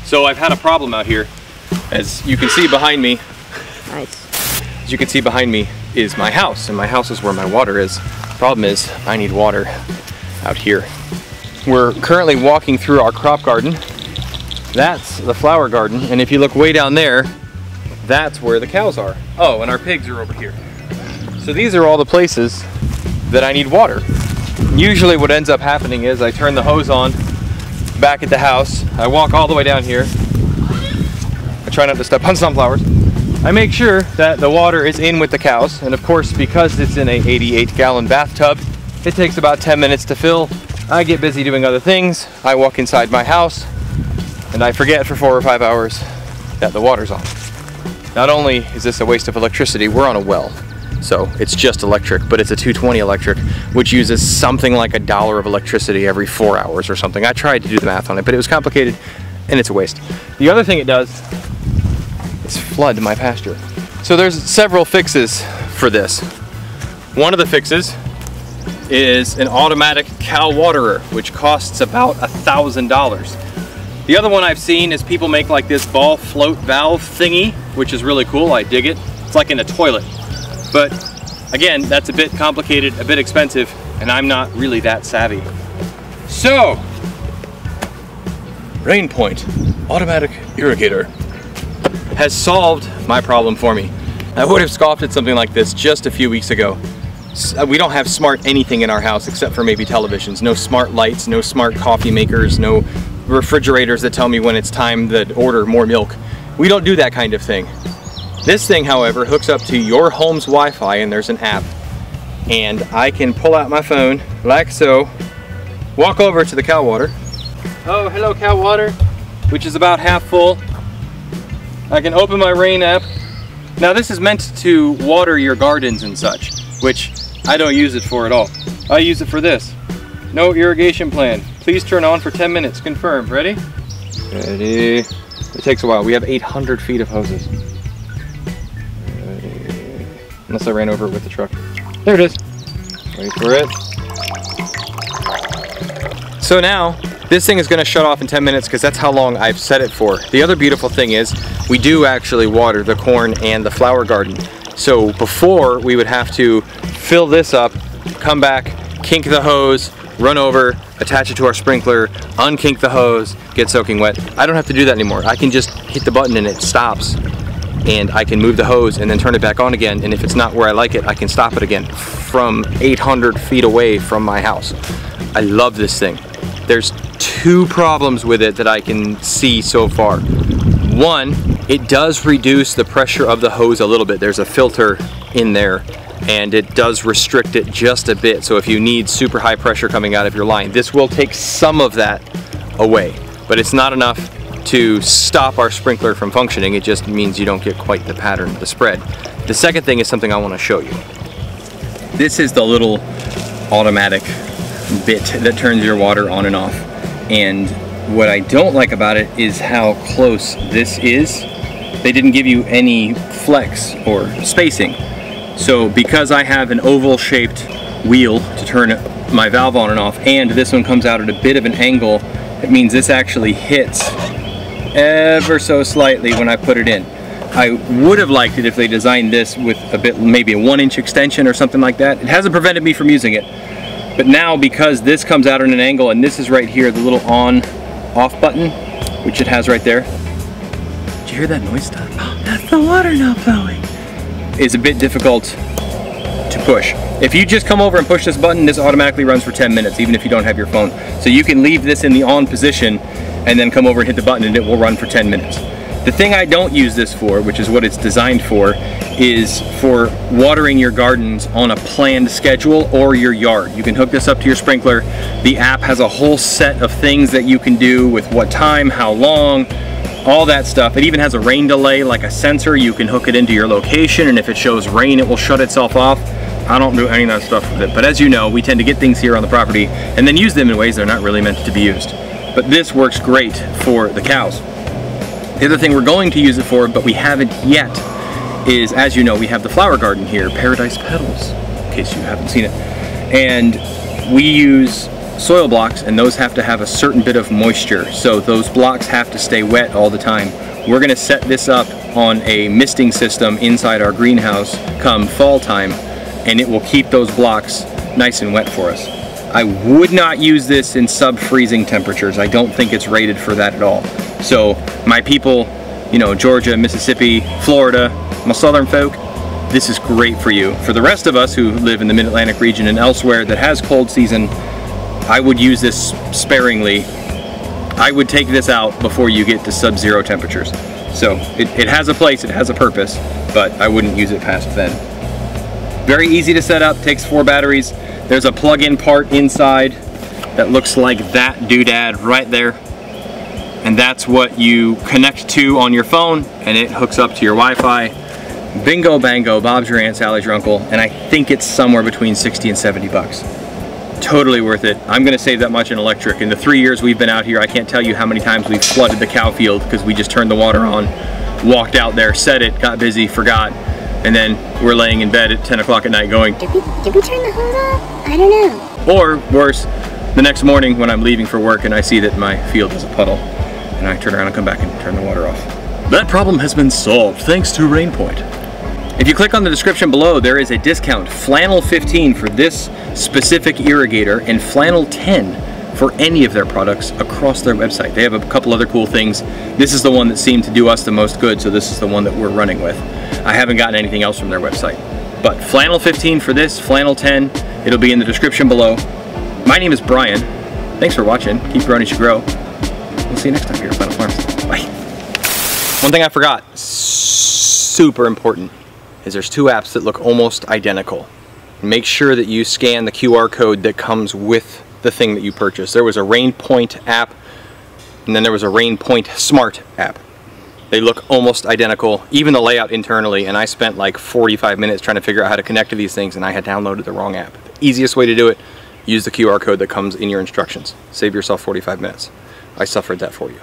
So I've had a problem out here. As you can see behind me, as you can see behind me is my house, and my house is where my water is. Problem is, I need water out here. We're currently walking through our crop garden. That's the flower garden, and if you look way down there, that's where the cows are. Oh, and our pigs are over here. So these are all the places that I need water. Usually what ends up happening is I turn the hose on back at the house. I walk all the way down here. I try not to step on sunflowers. I make sure that the water is in with the cows, and of course, because it's in a 88-gallon bathtub, it takes about 10 minutes to fill. I get busy doing other things. I walk inside my house, and I forget for 4 or 5 hours that the water's on. Not only is this a waste of electricity, we're on a well, so it's just electric, but it's a 220 electric, which uses something like $1 of electricity every 4 hours or something. I tried to do the math on it, but it was complicated, and it's a waste. The other thing it does is flood my pasture. So there's several fixes for this. One of the fixes is an automatic cow waterer, which costs about $1,000. The other one I've seen is people make like this ball float valve thingy, which is really cool. I dig it. It's like in a toilet. But again, that's a bit complicated, a bit expensive, and I'm not really that savvy. So, Rainpoint automatic irrigator has solved my problem for me. I would have scoffed at something like this just a few weeks ago. We don't have smart anything in our house except for maybe televisions. No smart lights, no smart coffee makers, no refrigerators that tell me when it's time to order more milk. We don't do that kind of thing. This thing, however, hooks up to your home's Wi-Fi, and there's an app. And I can pull out my phone like so, walk over to the cow water. Oh, hello cow water, which is about half full. I can open my Rain app. Now this is meant to water your gardens and such, which I don't use it for at all. I use it for this. No irrigation plan. Please turn on for 10 minutes. Confirmed. Ready? Ready. It takes a while. We have 800 feet of hoses. Ready. Unless I ran over it with the truck. There it is. Wait for it. So now, this thing is going to shut off in 10 minutes because that's how long I've set it for. The other beautiful thing is we do actually water the corn and the flower garden. So before we would have to fill this up, come back, kink the hose, run over, attach it to our sprinkler, unkink the hose, get soaking wet. I don't have to do that anymore. I can just hit the button and it stops, and I can move the hose and then turn it back on again, and if it's not where I like it, I can stop it again from 800 feet away from my house. I love this thing. There's 2 problems with it that I can see so far. One, it does reduce the pressure of the hose a little bit. There's a filter in there, and it does restrict it just a bit. So if you need super high pressure coming out of your line, this will take some of that away, but it's not enough to stop our sprinkler from functioning. It just means you don't get quite the pattern, the spread. The second thing is something I want to show you. This is the little automatic bit that turns your water on and off, and what I don't like about it is how close this is. They didn't give you any flex or spacing. So because I have an oval shaped wheel to turn my valve on and off, and this one comes out at a bit of an angle, it means this actually hits ever so slightly when I put it in. I would have liked it if they designed this with a bit, maybe a 1-inch extension or something like that. It hasn't prevented me from using it. But now, because this comes out at an angle, and this is right here, the little on-off button, which it has right there. Did you hear that noise stop? Oh, that's the water not flowing. Is a bit difficult to push. If you just come over and push this button, this automatically runs for 10 minutes, even if you don't have your phone. So you can leave this in the on position and then come over and hit the button and it will run for 10 minutes. The thing I don't use this for, which is what it's designed for, is for watering your gardens on a planned schedule or your yard. You can hook this up to your sprinkler. The app has a whole set of things that you can do with what time, how long, all that stuff. It even has a rain delay, like a sensor. You can hook it into your location, and if it shows rain, it will shut itself off. I don't do any of that stuff with it, but as you know, we tend to get things here on the property and then use them in ways they're not really meant to be used. But this works great for the cows. The other thing we're going to use it for, but we haven't yet, is, as you know, we have the flower garden here, Paradise Petals, in case you haven't seen it. And we use soil blocks, and those have to have a certain bit of moisture. So those blocks have to stay wet all the time. We're gonna set this up on a misting system inside our greenhouse come fall time, and it will keep those blocks nice and wet for us. I would not use this in sub-freezing temperatures. I don't think it's rated for that at all. So my people, you know, Georgia, Mississippi, Florida, my southern folk, this is great for you. For the rest of us who live in the Mid-Atlantic region and elsewhere that has cold season, I would use this sparingly. I would take this out before you get to sub-zero temperatures. So it has a place, it has a purpose, but I wouldn't use it past then. Very easy to set up, takes 4 batteries. There's a plug-in part inside that looks like that doodad right there. And that's what you connect to on your phone, and it hooks up to your Wi-Fi. Bingo bango, Bob's your aunt, Sally's your uncle, and I think it's somewhere between 60 and 70 bucks. Totally worth it. I'm gonna save that much in electric. In the 3 years we've been out here, I can't tell you how many times we've flooded the cow field because we just turned the water on, walked out there, set it, got busy, forgot, and then we're laying in bed at 10 o'clock at night going, Did we turn the hose off? I don't know. Or worse, the next morning when I'm leaving for work and I see that my field is a puddle, and I turn around and come back and turn the water off. That problem has been solved thanks to Rainpoint. If you click on the description below, there is a discount, flannel 15 for this specific irrigator and flannel 10 for any of their products across their website. They have a couple other cool things. This is the one that seemed to do us the most good, so this is the one that we're running with. I haven't gotten anything else from their website. But flannel 15 for this, flannel 10, it'll be in the description below. My name is Brian. Thanks for watching. Keep growing as you grow. We'll see you next time here at Final Farms. Bye. One thing I forgot, super important, is there's 2 apps that look almost identical. Make sure that you scan the QR code that comes with the thing that you purchased. There was a Rainpoint app, and then there was a Rainpoint Smart app. They look almost identical, even the layout internally, and I spent like 45 minutes trying to figure out how to connect to these things, and I had downloaded the wrong app. The easiest way to do it, use the QR code that comes in your instructions. Save yourself 45 minutes. I suffered that for you.